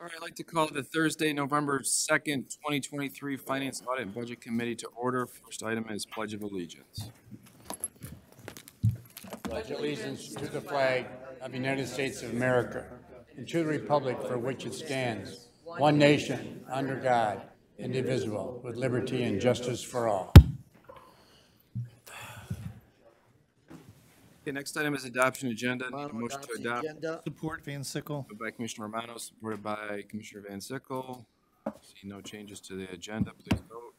All right, I'd like to call the Thursday, November 2nd, 2023 Finance Audit and Budget Committee to order. First item is Pledge of Allegiance. Pledge allegiance to the flag of the United States of America and to the republic for which it stands, one nation, under God, indivisible, with liberty and justice for all. Okay, next item is adoption agenda. Need a Romano motion to adopts the adopt. agenda. Support Van Sickle. Moved by Commissioner Romano, supported by Commissioner Van Sickle. See no changes to the agenda. Please vote.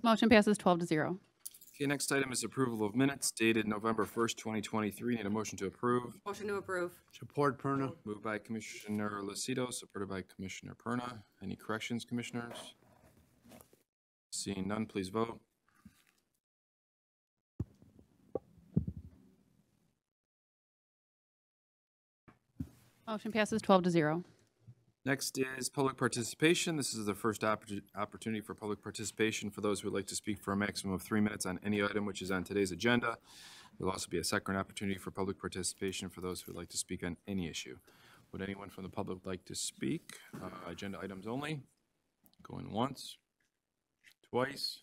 Motion passes 12-0. Okay, next item is approval of minutes dated November 1st, 2023. Need a motion to approve. Motion to approve. Support Perna. Moved by Commissioner Lucido, supported by Commissioner Perna. Any corrections, commissioners? Seeing none, please vote. Motion passes 12-0. Next is public participation. This is the first opportunity for public participation for those who would like to speak for a maximum of 3 minutes on any item which is on today's agenda. There will also be a second opportunity for public participation for those who would like to speak on any issue. Would anyone from the public like to speak? Agenda items only. Going once, twice.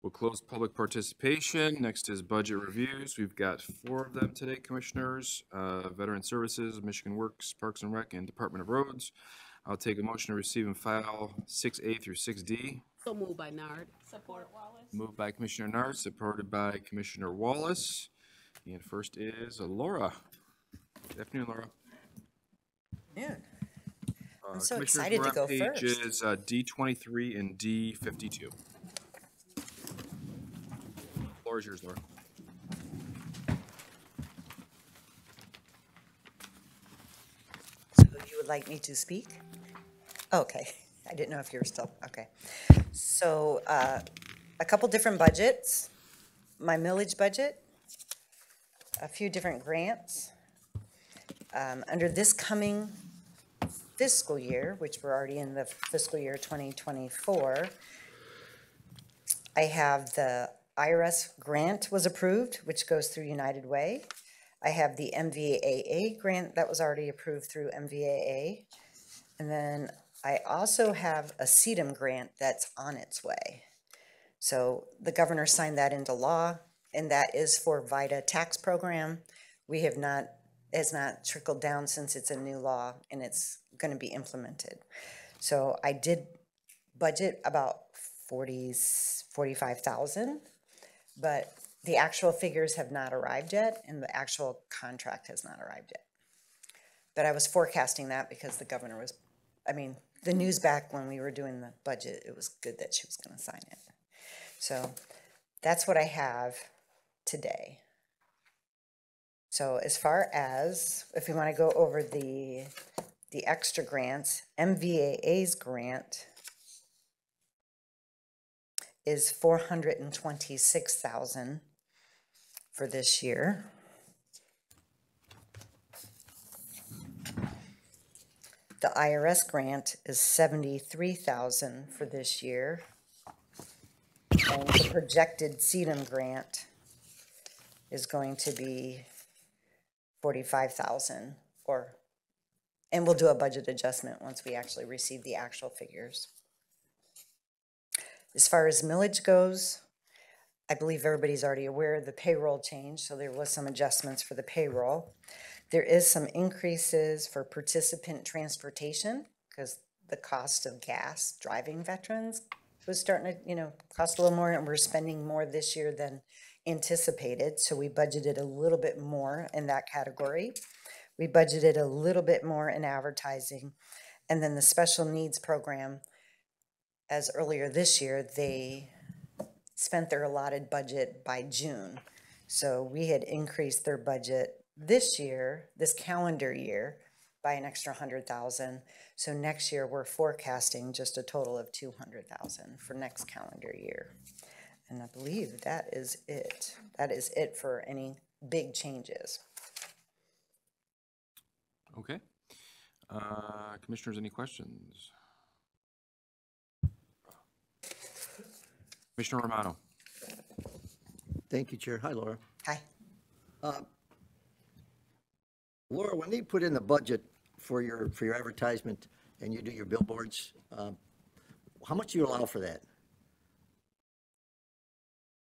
We'll close public participation. Next is budget reviews. We've got 4 of them today, commissioners. Veteran Services, Michigan Works, Parks and Rec, and Department of Roads. I'll take a motion to receive and file 6A through 6D. So moved by Nard. Support Wallace. Moved by Commissioner Nard, supported by Commissioner Wallace. And first is Laura. Good afternoon, Laura. Yeah. I'm so Commissioners, excited we're to on go pages D23 and D52. Floor is yours, Laura. So you would like me to speak? Okay. I didn't know if you were still, okay. So a couple different budgets, my millage budget, a few different grants. Under this coming fiscal year, which we're already in the fiscal year 2024, I have the IRS grant was approved, which goes through United Way. I have the MVAA grant that was already approved through MVAA. And then I also have a CEDM grant that's on its way. So the governor signed that into law, and that is for VITA tax program. We have not, it's not trickled down since it's a new law and it's going to be implemented. So I did budget about 45,000, but the actual figures have not arrived yet, and the actual contract has not arrived yet. But I was forecasting that because the governor was, I mean, the news back when we were doing the budget, it was good that she was going to sign it. So that's what I have today. So as far as, if we want to go over the extra grants, MVAA's grant is 426,000 for this year. The IRS grant is 73,000 for this year. And the projected CEDM grant is going to be 45,000, and we'll do a budget adjustment once we actually receive the actual figures. As far as millage goes, I believe everybody's already aware of the payroll change, so there was some adjustments for the payroll. There is some increases for participant transportation because the cost of gas driving veterans was starting to, cost a little more, and we're spending more this year than anticipated. So we budgeted a little bit more in that category. We budgeted a little bit more in advertising. And then the special needs program, as earlier this year, they spent their allotted budget by June. So we had increased their budget this year, this calendar year, by an extra 100,000. So next year we're forecasting just a total of 200,000 for next calendar year. And I believe that is it. That is it for any big changes. Okay. Commissioners, any questions? Commissioner Romano. Thank you, Chair. Hi, Laura. Hi. Laura, when they put in the budget for your advertisement and you do your billboards, how much do you allow for that?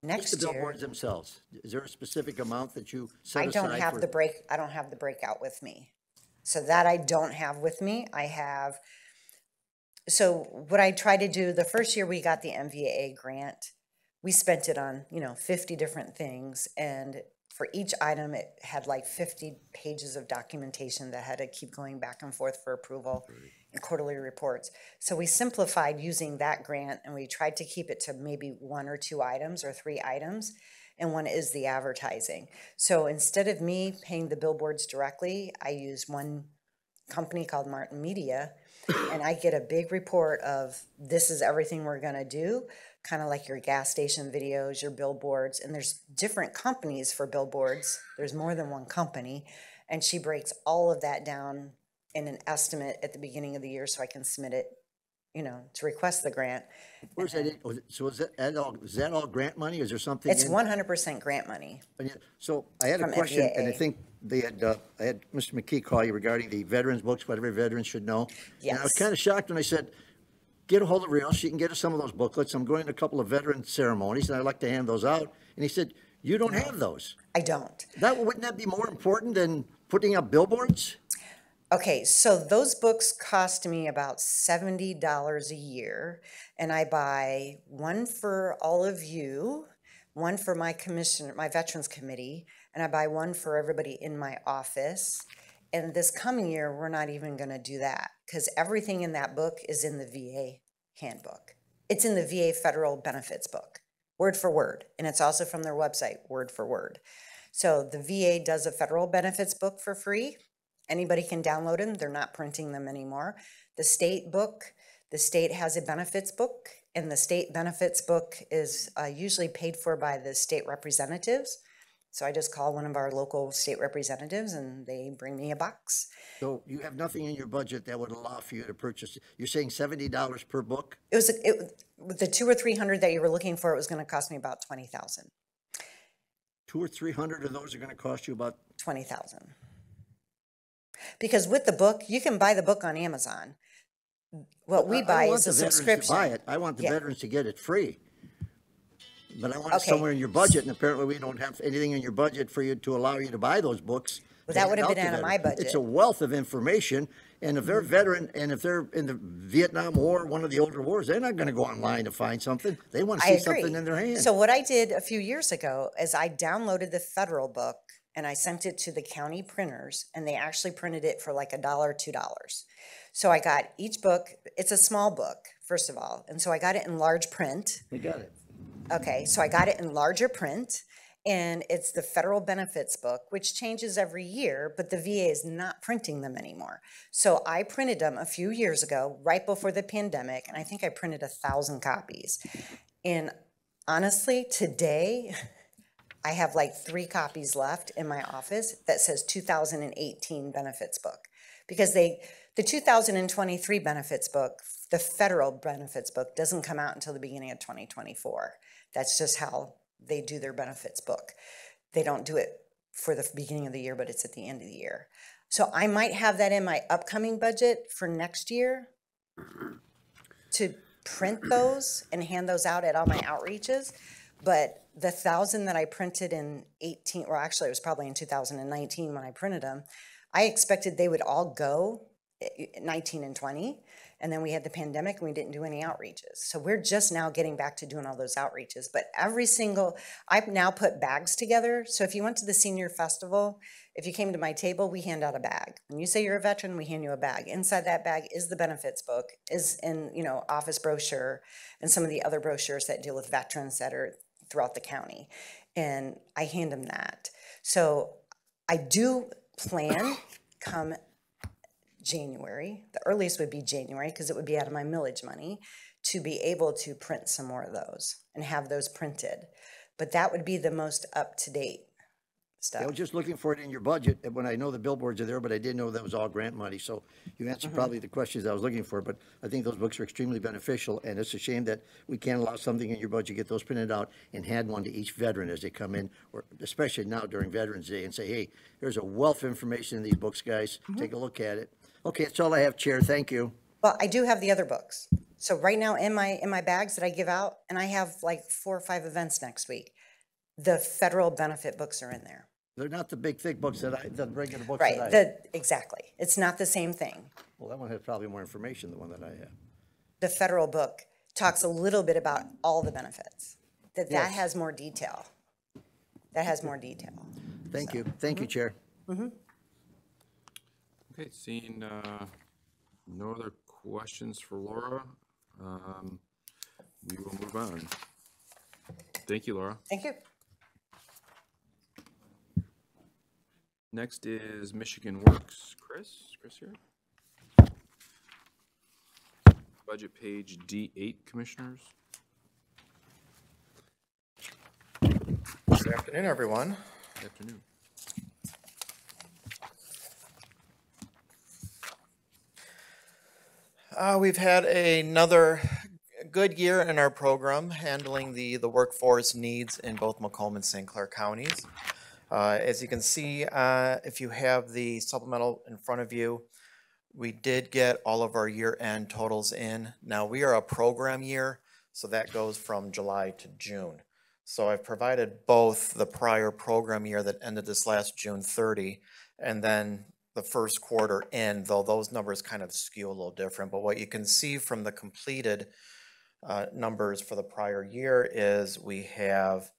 Just Next the year, billboards themselves. Is there a specific amount that you set I aside don't have for? I don't have the breakout with me. So that I don't have with me. So what I try to do, the first year we got the MVA grant, we spent it on, 50 different things. And for each item, it had like 50 pages of documentation that had to keep going back and forth for approval and quarterly reports. So we simplified using that grant and we tried to keep it to maybe 1 or 2 items or 3 items. And one is the advertising. So instead of me paying the billboards directly, I use one company called Martin Media, and I get a big report of this is everything we're gonna do, kind of like your gas station videos, your billboards, and there's different companies for billboards. There's more than one company, and she breaks all of that down in an estimate at the beginning of the year so I can submit it, to request the grant. Where's that? So is that all grant money? Is there something? It's 100% grant money. So I had a From question, and I MVA. think I had Mr. McKee call you regarding the veterans books, what every veteran should know. And I was Yes. kind of shocked when I said, get a hold of Real, she can get us some of those booklets. I'm going to a couple of veteran ceremonies, and I'd like to hand those out. And he said, you don't have those. I don't. Wouldn't that be more important than putting up billboards? Okay, so those books cost me about $70 a year, and I buy one for all of you, one for my Veterans Committee, and I buy one for everybody in my office. And this coming year, we're not even gonna do that, because everything in that book is in the VA handbook. It's in the VA Federal Benefits book, word for word, and it's also from their website, word for word. So the VA does a federal benefits book for free. Anybody can download them. They're not printing them anymore. The state has a benefits book, and the state benefits book is usually paid for by the state representatives. So I just call one of our local state representatives and they bring me a box. So you have nothing in your budget that would allow for you to purchase, you're saying $70 per book? With the 200 or 300 that you were looking for, it was gonna cost me about 20,000. 200 or 300 of those are going to cost you about 20,000. Because with the book, you can buy the book on Amazon. What we buy is a subscription. I want the Yeah. veterans to get it free. But I want it Okay. somewhere in your budget, and apparently we don't have anything in your budget for you to allow you to buy those books. Well, that to would have hand been to out of my veterans. It's a budget. wealth of information, and if they're a veteran, and if they're in the Vietnam War, one of the older wars, they're not gonna go online to find something. They want to I see agree. something in their hand. So what I did a few years ago is I downloaded the federal book and I sent it to the county printers, and they actually printed it for like $1, $2. So I got each book, it's a small book, first of all, and so I got it in large print. They got it. Okay, so I got it in larger print, and it's the federal benefits book, which changes every year, but the VA is not printing them anymore. So I printed them a few years ago, right before the pandemic, and I think I printed 1,000 copies. And honestly, today, I have like 3 copies left in my office that says 2018 benefits book. Because the 2023 benefits book, the federal benefits book, doesn't come out until the beginning of 2024. That's just how they do their benefits book. They don't do it for the beginning of the year, but it's at the end of the year. So I might have that in my upcoming budget for next year to print those and hand those out at all my outreaches. But the 1,000 that I printed in 18, or actually it was probably in 2019 when I printed them, I expected they would all go 19 and 20. And then we had the pandemic and we didn't do any outreaches. So we're just now getting back to doing all those outreaches. But I've now put bags together. So if you went to the senior festival, if you came to my table, we hand out a bag. When you say you're a veteran, we hand you a bag. Inside that bag is the benefits book, is in, office brochure and some of the other brochures that deal with veterans that are throughout the county. And I hand them that. So I do plan come January, the earliest would be January because it would be out of my millage money, to be able to print some more of those and have those printed. But that would be the most up-to-date stuff. I was just looking for it in your budget when I know the billboards are there, but I didn't know that was all grant money. So you answered probably the questions I was looking for, but I think those books are extremely beneficial. And it's a shame that we can't allow something in your budget, get those printed out and hand one to each veteran as they come in, or especially now during Veterans Day, and say, hey, there's a wealth of information in these books, guys. Take a look at it. Okay, that's all I have, Chair. Thank you. Well, I do have the other books. So right now in my bags that I give out, and I have like 4 or 5 events next week, the federal benefit books are in there. They're not the big, thick books the regular books Right, that I have. exactly. It's not the same thing. Well, that one has probably more information than the one that I have. The federal book talks a little bit about all the benefits. That Yes. has more detail. That has more detail. Thank you. Thank you, Chair. Okay, seeing no other questions for Laura, we will move on. Thank you, Laura. Thank you. Next is Michigan Works. Chris here? Budget page D8, Commissioners. Good afternoon, everyone. Good afternoon. We've had another good year in our program handling the workforce needs in both Macomb and St. Clair counties. As you can see, if you have the supplemental in front of you, we did get all of our year-end totals in. Now, we are a program year, so that goes from July to June. So I've provided both the prior program year that ended this last June 30, and then the first quarter in, though those numbers kind of skew a little different. But what you can see from the completed numbers for the prior year is we have,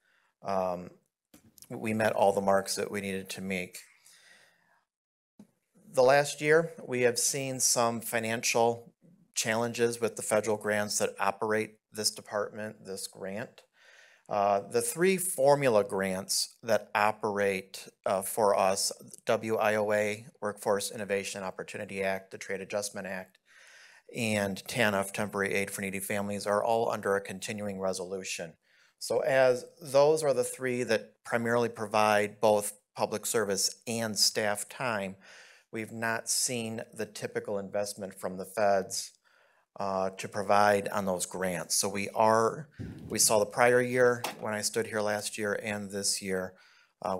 we met all the marks that we needed to make. The last year, we have seen some financial challenges with the federal grants that operate this department, this grant. The 3 formula grants that operate for us, WIOA, Workforce Innovation Opportunity Act, the Trade Adjustment Act, and TANF, Temporary Aid for Needy Families, are all under a continuing resolution. So as those are the 3 that primarily provide both public service and staff time, we've not seen the typical investment from the feds to provide on those grants. So we saw the prior year when I stood here last year and this year,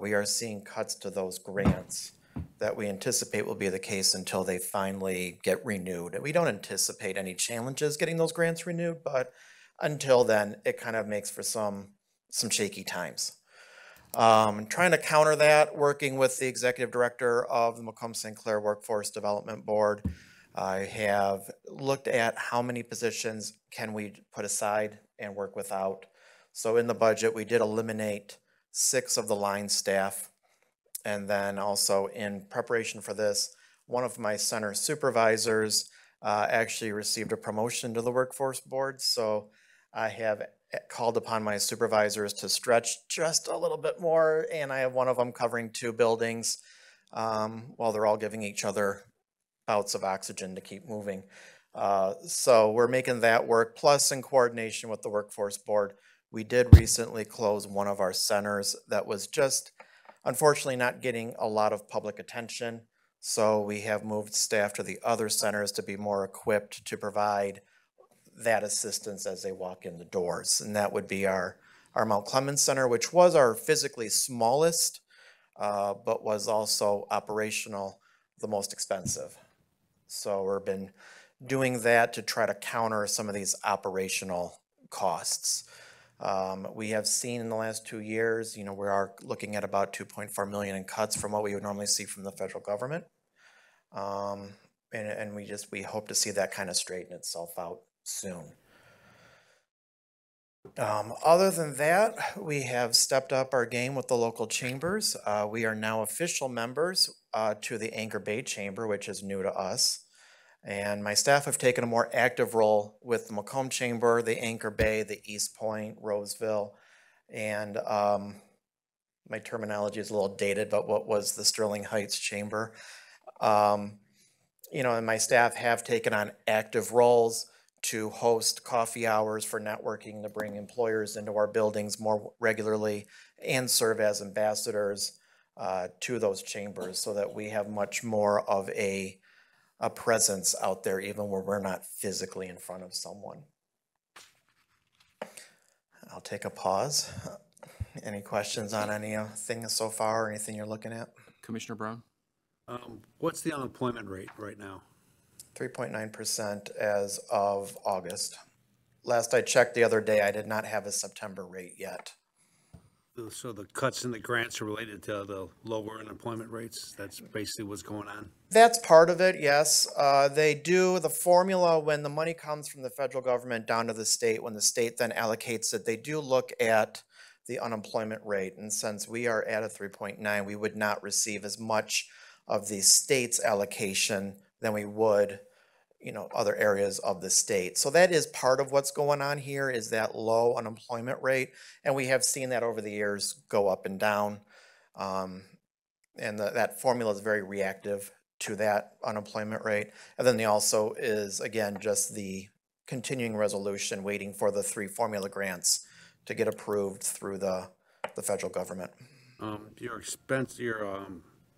we are seeing cuts to those grants that we anticipate will be the case until they finally get renewed. And we don't anticipate any challenges getting those grants renewed, but until then, it kind of makes for some shaky times. Trying to counter that, working with the executive director of the Macomb St. Clair Workforce Development Board, I have looked at how many positions can we put aside and work without. So in the budget, we did eliminate 6 of the line staff. And then also in preparation for this, one of my center supervisors actually received a promotion to the workforce board. So I have called upon my supervisors to stretch just a little bit more. And I have one of them covering 2 buildings while they're all giving each other bouts of oxygen to keep moving. So we're making that work. Plus, in coordination with the workforce board, we did recently close one of our centers that was just unfortunately not getting a lot of public attention. So we have moved staff to the other centers to be more equipped to provide that assistance as they walk in the doors. And that would be our Mount Clemens Center, which was our physically smallest, but was also operational the most expensive. So we've been doing that to try to counter some of these operational costs. We have seen in the last 2 years, we are looking at about 2.4 million in cuts from what we would normally see from the federal government. And we hope to see that kind of straighten itself out soon. Other than that, we have stepped up our game with the local chambers. We are now official members to the Anchor Bay Chamber, which is new to us. And my staff have taken a more active role with the Macomb Chamber, the Anchor Bay, the East Point, Roseville, and my terminology is a little dated, but what was the Sterling Heights Chamber. And my staff have taken on active roles to host coffee hours for networking, to bring employers into our buildings more regularly and serve as ambassadors to those chambers so that we have much more of a presence out there even where we're not physically in front of someone. I'll take a pause. Any questions on anything so far or anything you're looking at? Commissioner Brown? What's the unemployment rate right now? 3.9% as of August. Last I checked the other day, I did not have a September rate yet. So the cuts in the grants are related to the lower unemployment rates? That's basically what's going on? That's part of it, yes. They do the formula when the money comes from the federal government down to the state, when the state then allocates it, they do look at the unemployment rate. And since we are at a 3.9, we would not receive as much of the state's allocation than we would, other areas of the state. So that is part of what's going on here, is that low unemployment rate. And we have seen that over the years go up and down. And that formula is very reactive to that unemployment rate. And then there also is, again, just the continuing resolution waiting for the 3 formula grants to get approved through the federal government. Your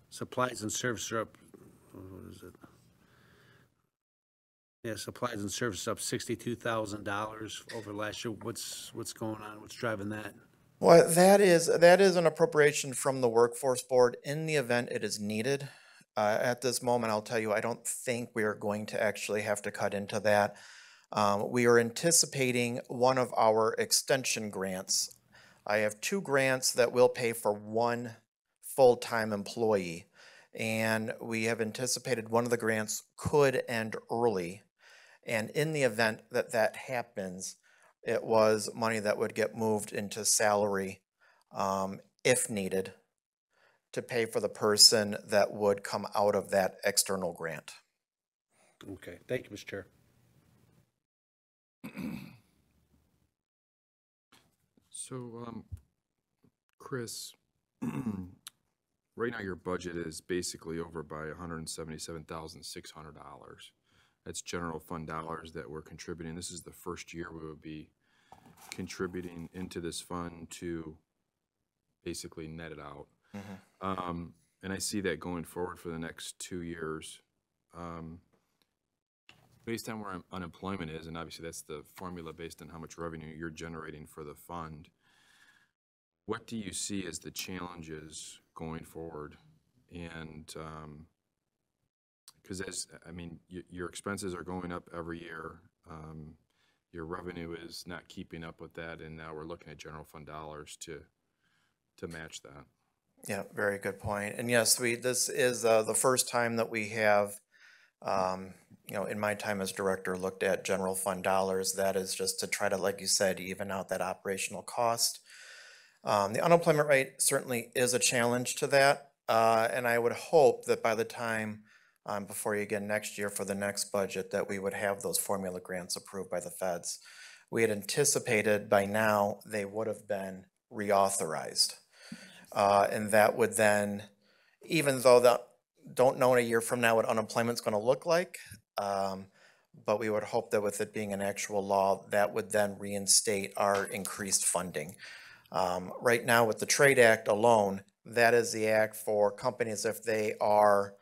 supplies and services are up, what is it? Yeah, supplies and services up $62,000 over last year. What's going on? What's driving that? Well, that is an appropriation from the Workforce Board in the event it is needed. At this moment, I'll tell you, I don't think we are going to actually have to cut into that. We are anticipating one of our extension grants. I have 2 grants that will pay for 1 full-time employee, and we have anticipated one of the grants could end early. And in the event that that happens, it was money that would get moved into salary if needed to pay for the person that would come out of that external grant. Okay, thank you, Mr. Chair. So, Chris, right now your budget is basically over by $177,600. That's general fund dollars that we're contributing. This is the first year we would be contributing into this fund to basically net it out. And I see that going forward for the next 2 years. Based on where unemployment is, and obviously that's the formula based on how much revenue you're generating for the fund, what do you see as the challenges going forward? And because your expenses are going up every year. Your revenue is not keeping up with that, and now we're looking at general fund dollars to match that. Yeah, very good point. And yes, this is the first time that we have, in my time as director, looked at general fund dollars. That is just to try to, like you said, even out that operational cost. The unemployment rate certainly is a challenge to that, and I would hope that by the time before you get next year for the next budget that we would have those formula grants approved by the feds. We had anticipated by now they would have been reauthorized. And that would then, even though don't know in a year from now what unemployment's going to look like, but we would hope that with it being an actual law, that would then reinstate our increased funding. Right now with the Trade Act alone, that is the act for companies if they are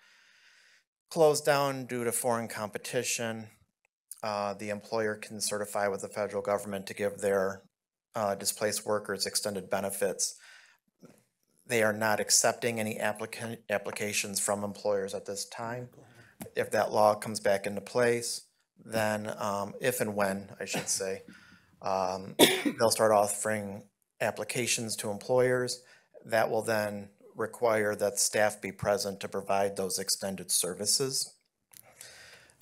closed down due to foreign competition. The employer can certify with the federal government to give their displaced workers extended benefits. They are not accepting any applications from employers at this time. If that law comes back into place, then if and when, I should say, they'll start offering applications to employers. That will then require that staff be present to provide those extended services.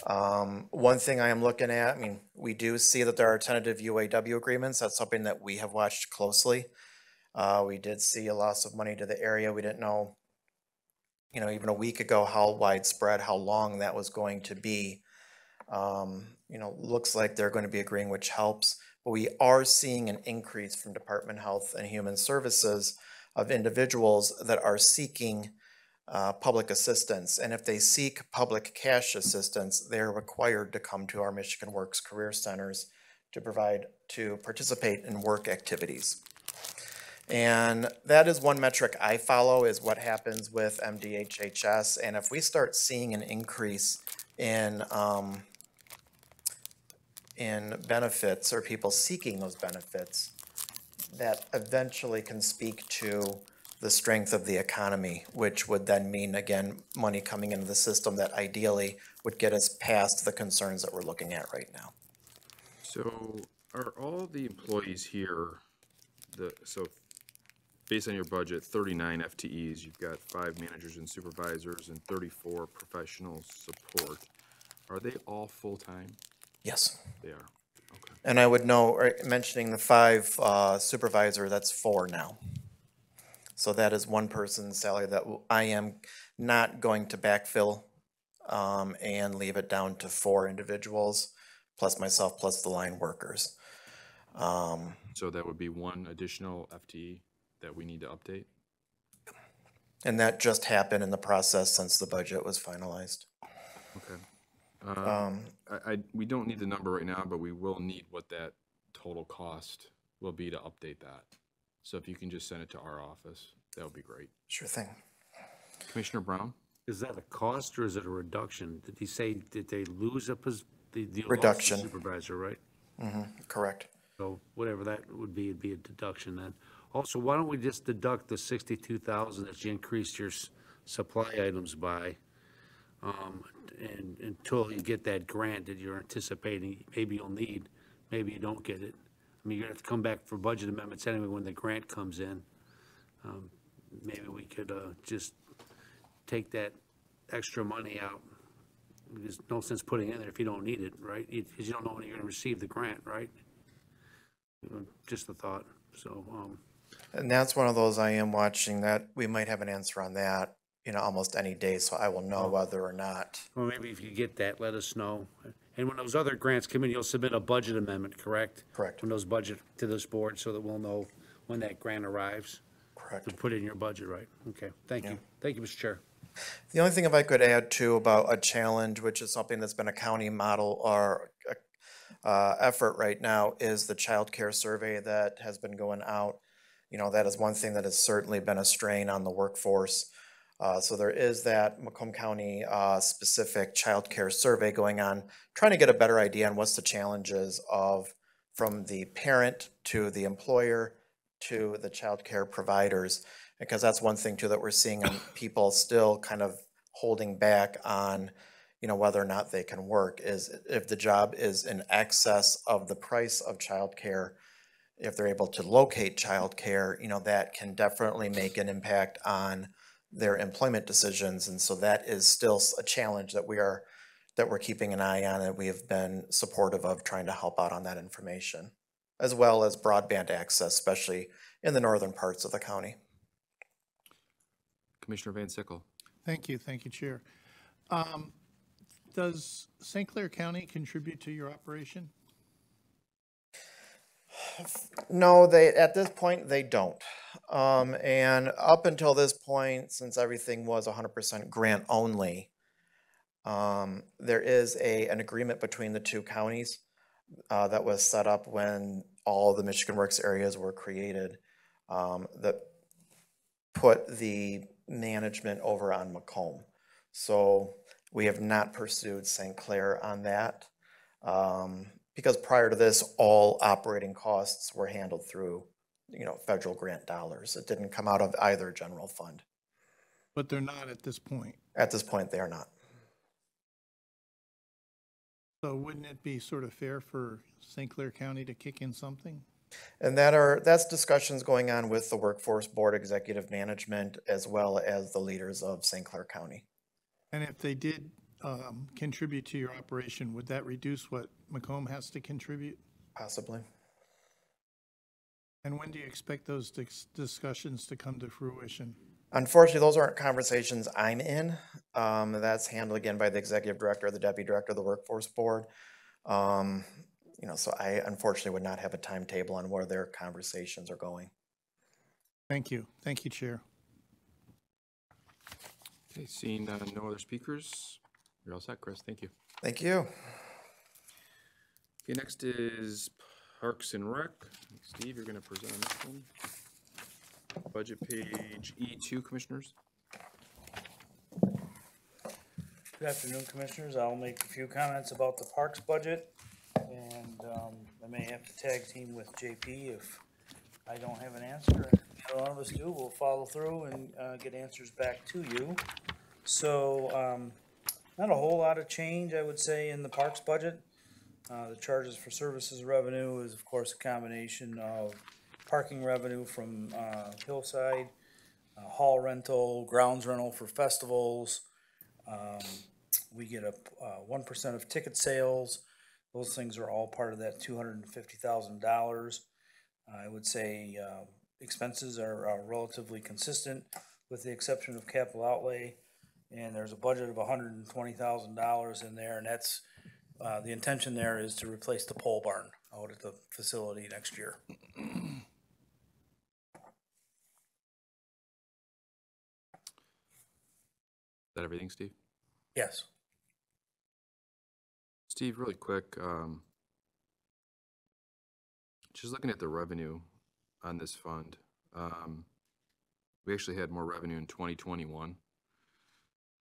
One thing I am looking at, we do see that there are tentative UAW agreements. That's something that we have watched closely. We did see a loss of money to the area. We didn't know, even a week ago how widespread, how long that was going to be. Looks like they're going to be agreeing, which helps. But we are seeing an increase from Department of Health and Human Services of individuals that are seeking public assistance. And if they seek public cash assistance, they're required to come to our Michigan Works Career Centers to participate in work activities. And that is one metric I follow, is what happens with MDHHS. And if we start seeing an increase in benefits or people seeking those benefits, that eventually can speak to the strength of the economy, which would then mean, again, money coming into the system that ideally would get us past the concerns that we're looking at right now. So are all the employees here, so based on your budget, 39 FTEs, you've got 5 managers and supervisors and 34 professional support. Are they all full-time? Yes. They are. Okay. And I would know, mentioning the 5 supervisor, that's 4 now. So that is one person's salary that I am not going to backfill and leave it down to 4 individuals, plus myself, plus the line workers. So that would be 1 additional FTE that we need to update? And that just happened in the process since the budget was finalized. Okay. We don't need the number right now, but we will need what that total cost will be to update that. So if you can just send it to our office, that would be great. Sure thing. Commissioner Brown? Is that a cost or is it a reduction? Did he say, did they lose the Reduction. supervisor, right? Correct. So whatever that would be, it'd be a deduction then. Also, why don't we just deduct the 62,000 that you increased your supply items by, and until you get that grant that you're anticipating, maybe you'll need, maybe you don't get it. I mean, you're gonna have to come back for budget amendments anyway when the grant comes in. Maybe we could just take that extra money out. There's no sense putting it in there if you don't need it, right? Because you don't know when you're gonna receive the grant, right? Just a thought, so, And that's one of those I am watching that we might have an answer on that, almost any day, so I will know whether or not. well, maybe if you get that, let us know. And when those other grants come in, you'll submit a budget amendment, correct? Correct. When those budget to this board, so that we'll know when that grant arrives. Correct. To put it in your budget, right? Okay, thank you. Thank you, Mr. Chair. The only thing if I could add too about a challenge, which is something that's been a county model or effort right now, is the child care survey that has been going out. That is one thing that has certainly been a strain on the workforce. So there is that Macomb County specific child care survey going on, trying to get a better idea on what's the challenges from the parent to the employer to the child care providers. Because that's one thing too that we're seeing on people still kind of holding back on, whether or not they can work, is if the job is in excess of the price of childcare, if they're able to locate childcare, that can definitely make an impact on their employment decisions. And so that is still a challenge that we're keeping an eye on, and we have been supportive of trying to help out on that information, as well as broadband access, especially in the northern parts of the county. Commissioner Van Sickle? Thank you, Chair. Does St. Clair County contribute to your operation? No, at this point, they don't. And up until this point, since everything was 100% grant only, there is an agreement between the 2 counties that was set up when all the Michigan Works areas were created, that put the management over on Macomb. So we have not pursued St. Clair on that, because prior to this, all operating costs were handled through, federal grant dollars. It didn't come out of either general fund. But they're not at this point. At this point, they are not. So wouldn't it be sort of fair for St. Clair County to kick in something? And that's discussions going on with the Workforce Board, Executive Management, as well as the leaders of St. Clair County. And if they did contribute to your operation, would that reduce what Macomb has to contribute? Possibly. And when do you expect those discussions to come to fruition? Unfortunately, those aren't conversations I'm in. That's handled again by the Executive Director, the Deputy Director of the Workforce Board. So I unfortunately would not have a timetable on where their conversations are going. Thank you. Thank you, Chair. Okay, seeing no other speakers, you're all set, Chris. Thank you. Thank you. Okay, next is Parks and Rec. Steve, you're going to present on this one. Budget page E2, Commissioners. Good afternoon, Commissioners. I'll make a few comments about the Parks budget, and I may have to tag team with JP if I don't have an answer. If one of us do, we'll follow through and get answers back to you. So, not a whole lot of change, I would say, in the Parks budget. The charges for services revenue is, of course, a combination of parking revenue from Hillside, hall rental, grounds rental for festivals. We get a 1% of ticket sales. Those things are all part of that $250,000. I would say expenses are relatively consistent with the exception of capital outlay. And there's a budget of $120,000 in there, and that's the intention there is to replace the pole barn out at the facility next year. Is that everything, Steve? Yes. Steve, really quick, just looking at the revenue on this fund, we actually had more revenue in 2021.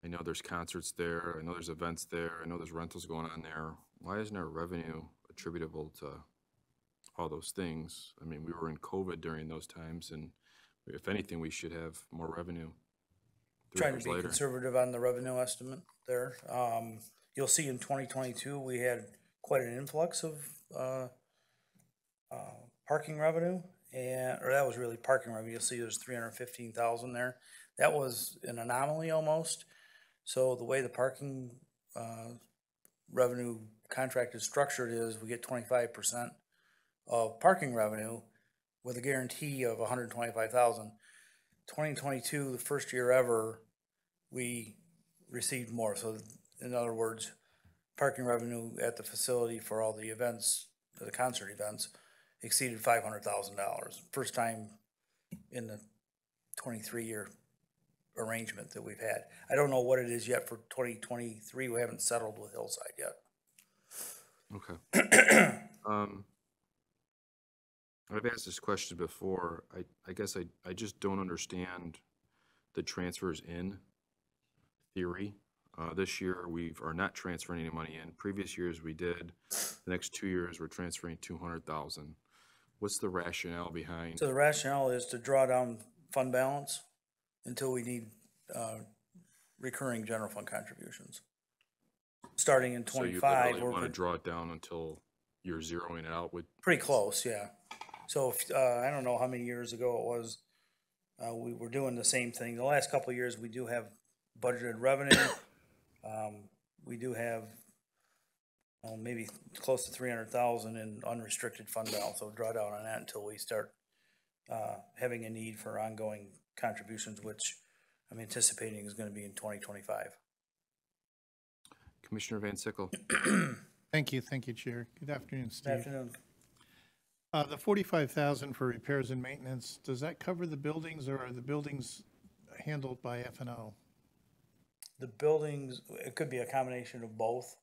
I know there's concerts there, I know there's events there, I know there's rentals going on there. Why isn't our revenue attributable to all those things? I mean, we were in COVID during those times, and if anything, we should have more revenue. Trying to be conservative on the revenue estimate there. You'll see in 2022, we had quite an influx of parking revenue, or that was really parking revenue. You'll see there's 315,000 there. That was an anomaly almost. So the way the parking revenue contract is structured is we get 25% of parking revenue with a guarantee of 125,000. 2022, the first year ever, we received more. So in other words, parking revenue at the facility for all the events, the concert events, exceeded $500,000. First time in the 23-year arrangement that we've had. I don't know what it is yet for 2023. We haven't settled with Hillside yet. Okay. I've asked this question before. I guess I just don't understand the transfers in theory. This year we are not transferring any money in. Previous years we did. The next 2 years we're transferring 200,000. What's the rationale behind? So the rationale is to draw down fund balance until we need recurring general fund contributions. Starting in 25. So you literally want to draw it down until you're zeroing it out with? Pretty close, yeah. So if, I don't know how many years ago it was, we were doing the same thing. The last couple of years, we do have budgeted revenue. We do have maybe close to 300,000 in unrestricted fund balance. So draw down on that until we start having a need for ongoing contributions, which I'm anticipating is going to be in 2025. Commissioner Van Sickle. Thank you, Chair. Good afternoon, Steve. Good afternoon. The 45,000 for repairs and maintenance, does that cover the buildings, or are the buildings handled by F&O? The buildings, it could be a combination of both.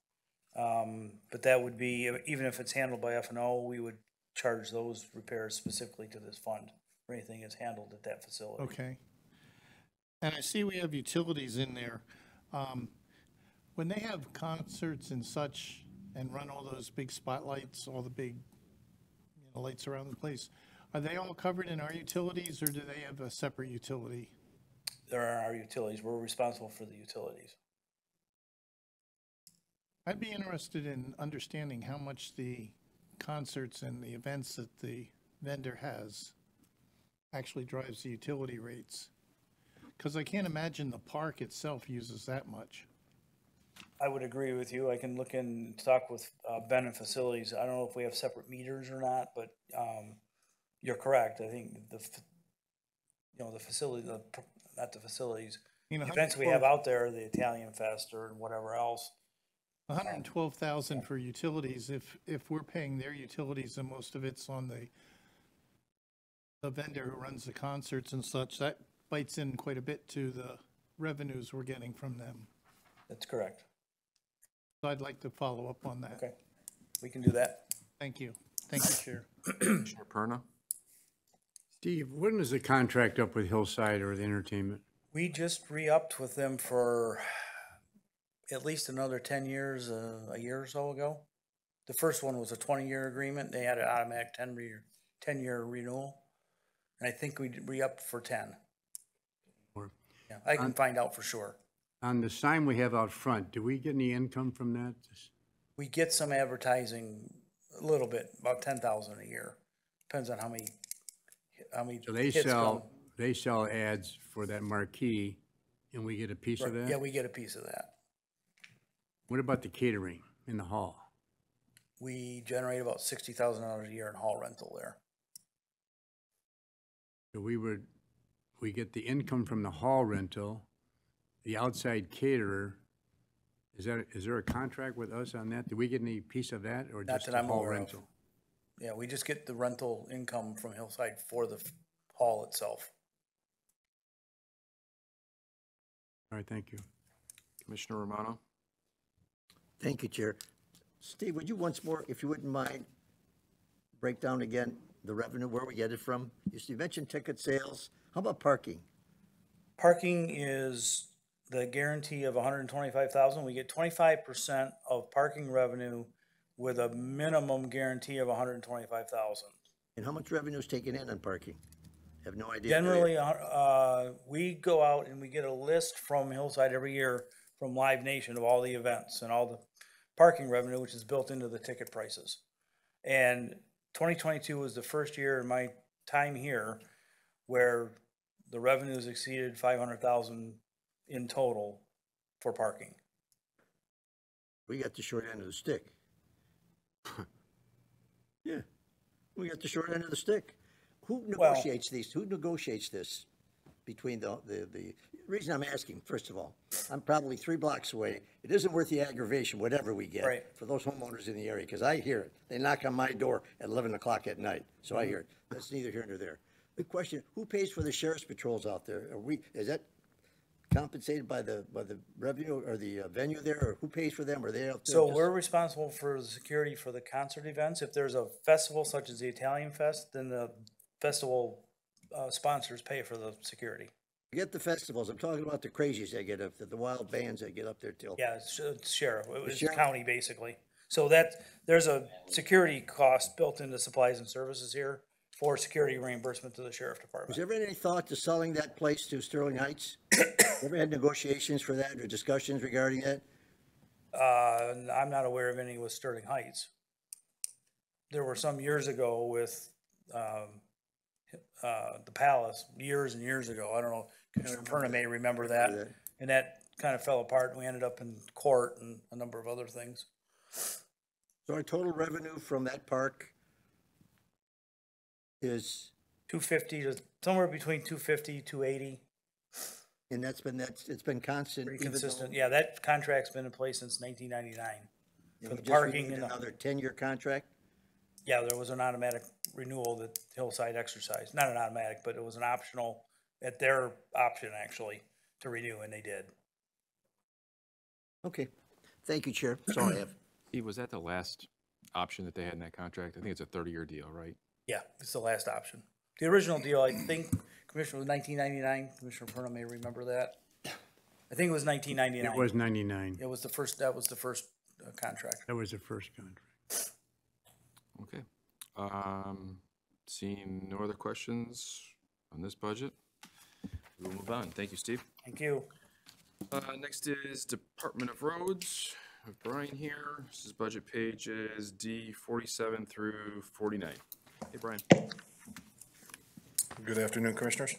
But that would be, even if it's handled by F&O, we would charge those repairs specifically to this fund for anything that's handled at that facility. Okay. And I see we have utilities in there. When they have concerts and such and run all those big spotlights, all the big lights around the place, are they all covered in our utilities, or do they have a separate utility? There are our utilities. We're responsible for the utilities. I'd be interested in understanding how much the concerts and the events that the vendor has actually drives the utility rates. Because I can't imagine the park itself uses that much. I would agree with you. I can look and talk with Ben and facilities. I don't know if we have separate meters or not, but you're correct. I think the facility, not the facilities, the events we have out there, the Italian Fest or whatever else. 112,000 for utilities. If we're paying their utilities and most of it's on the vendor who runs the concerts and such, that bites in quite a bit to the revenues we're getting from them. That's correct. So I'd like to follow up on that. Okay, we can do that. Thank you. Thank you, Chair. Commissioner Perna. Steve, when is the contract up with Hillside or the entertainment? We just re-upped with them for at least another 10 years, a year or so ago. The first one was a 20-year agreement. They had an automatic 10-year renewal. And I think we re-upped for 10. Yeah, I can find out for sure. On the sign we have out front, do we get any income from that? We get some advertising, a little bit, about 10,000 a year. Depends on how many So they hits come. sell ads for that marquee, and we get a piece of that? Yeah, we get a piece of that. What about the catering in the hall? We generate about $60,000 a year in hall rental there. So we get the income from the hall rental, the outside caterer. Is there a contract with us on that? Do we get any piece of that, or Not just that the I'm hall aware of. rental? Yeah, we just get the rental income from Hillside for the hall itself. All right, thank you. Commissioner Romano? Thank you, Chair. Steve, would you once more, if you wouldn't mind, break down again the revenue, where we get it from? You mentioned ticket sales. How about parking? Parking is the guarantee of $125,000. We get 25% of parking revenue with a minimum guarantee of $125,000. And how much revenue is taken in on parking? Have no idea. Generally, we go out and we get a list from Hillside every year from Live Nation of all the events and all the parking revenue, which is built into the ticket prices. And 2022 was the first year in my time here where the revenues exceeded 500,000 in total for parking. We got the short end of the stick. Yeah, we got the short end of the stick. Who negotiates these? Who negotiates this between the reason I'm asking, first of all, I'm probably 3 blocks away. It isn't worth the aggravation, whatever we get, Right. for those homeowners in the area, because I hear it. They knock on my door at 11 o'clock at night, so I hear it. That's neither here nor there. The question, who pays for the sheriff's patrols out there? Is that compensated by the revenue or the venue there, or who pays for them? Are they out there? So we're responsible for the security for the concert events. If there's a festival such as the Italian Fest, then the festival sponsors pay for the security. Forget the festivals. I'm talking about the crazies that get up, the wild bands that get up there till. Yeah, it's sheriff, it's sheriff? county basically. So there's a security cost built into supplies and services here for security reimbursement to the sheriff Was department. there ever any thought to selling that place to Sterling Heights? Ever had negotiations for that or discussions regarding that? I'm not aware of any with Sterling Heights. There were some years ago with the Palace, years and years ago. I don't know, Commissioner Perna may remember that. And that kind of fell apart and we ended up in court and a number of other things. So our total revenue from that park is, 250 to somewhere between 250, 280, and it's been constant. pretty even though- consistent. Yeah, that contract's been in place since 1999. and For we the just parking renewed and another 10-year contract? Yeah, there was an automatic renewal that Hillside exercised. Not an automatic, but it was an optional, at their option actually, to renew, and they did. Okay. Thank you, Chair. That's all I have. Steve, was that the last option that they had in that contract? I think it's a 30-year deal, right? Yeah, it's the last option. The original deal, I think, Commissioner, was 1999. Commissioner Perna may remember that. I think it was 1999. It was 99. It was the first, that was the first contract. That was the first contract. Okay. Seeing no other questions on this budget, we'll move on. Thank you, Steve. Thank you. Next is Department of Roads. We have Brian here. This is budget pages D 47 through 49. Hey, Brian. Good afternoon, Commissioners.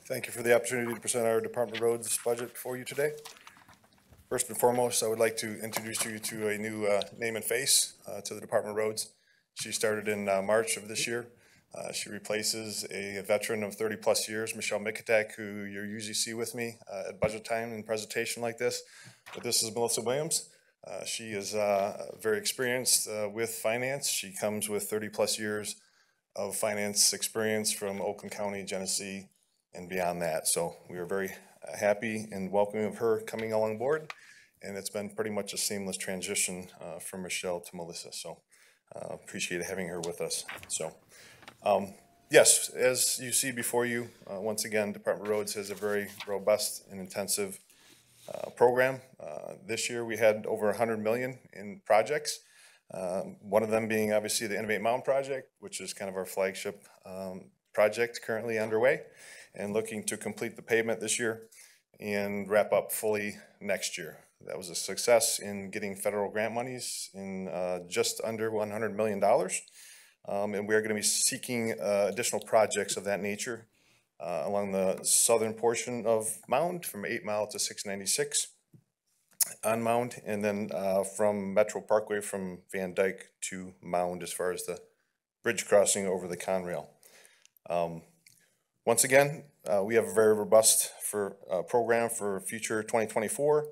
Thank you for the opportunity to present our Department of Roads budget for you today. First and foremost, I would like to introduce you to a new name and face to the Department of Roads. She started in March of this year. She replaces a veteran of 30-plus years, Michelle Mikatek, who you usually see with me at budget time and presentation like this. But this is Melissa Williams. She is very experienced with finance. She comes with 30-plus years of finance experience from Oakland County, Genesee, and beyond that. So we are very happy and welcoming of her coming on board. and it's been pretty much a seamless transition from Michelle to Melissa. So appreciate having her with us. So yes, as you see before you, once again, Department of Roads has a very robust and intensive program. This year we had over 100 million in projects. One of them being obviously the Innovate Mountain project, which is kind of our flagship project currently underway, and looking to complete the pavement this year and wrap up fully next year. That was a success in getting federal grant monies in just under $100 million. And we are going to be seeking additional projects of that nature along the southern portion of Mound from 8 Mile to 696 on Mound, and then from Metro Parkway from Van Dyke to Mound as far as the bridge crossing over the Conrail. Once again, we have a very robust program for future 2024.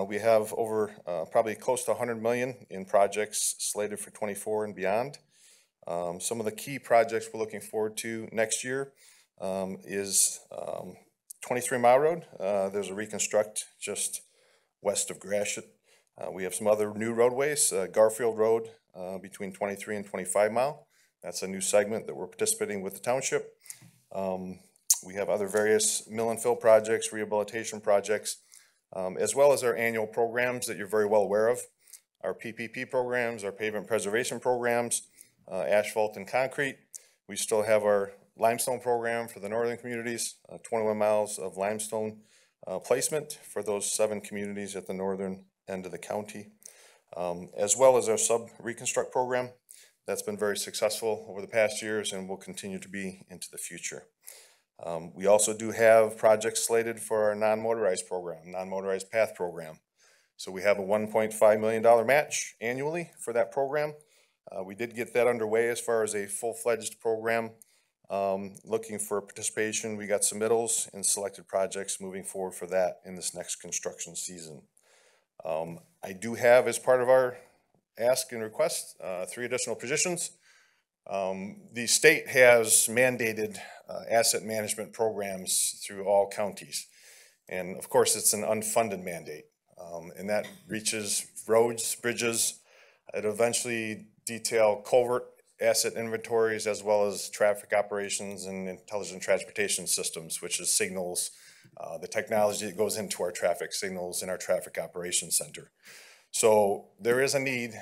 We have over probably close to 100 million in projects slated for 24 and beyond. Some of the key projects we're looking forward to next year is 23 Mile Road. There's a reconstruct just west of Gratiot. We have some other new roadways, Garfield Road between 23 and 25 Mile. That's a new segment that we're participating with the township. We have other various mill and fill projects, rehabilitation projects, as well as our annual programs that you're very well aware of. Our PPP programs, our pavement preservation programs, asphalt and concrete. We still have our limestone program for the northern communities, 21 miles of limestone placement for those 7 communities at the northern end of the county, as well as our sub-reconstruct program. That's been very successful over the past years and will continue to be into the future. We also do have projects slated for our non-motorized program, non-motorized path program. So we have a $1.5 million match annually for that program. We did get that underway as far as a full-fledged program. Looking for participation, we got submittals and selected projects moving forward for that in this next construction season. I do have, as part of our ask and request, 3 additional positions. The state has mandated asset management programs through all counties. And of course, it's an unfunded mandate. And that reaches roads, bridges. It eventually detail culvert asset inventories, as well as traffic operations and intelligent transportation systems, which is signals, the technology that goes into our traffic signals in our traffic operations center. So there is a need.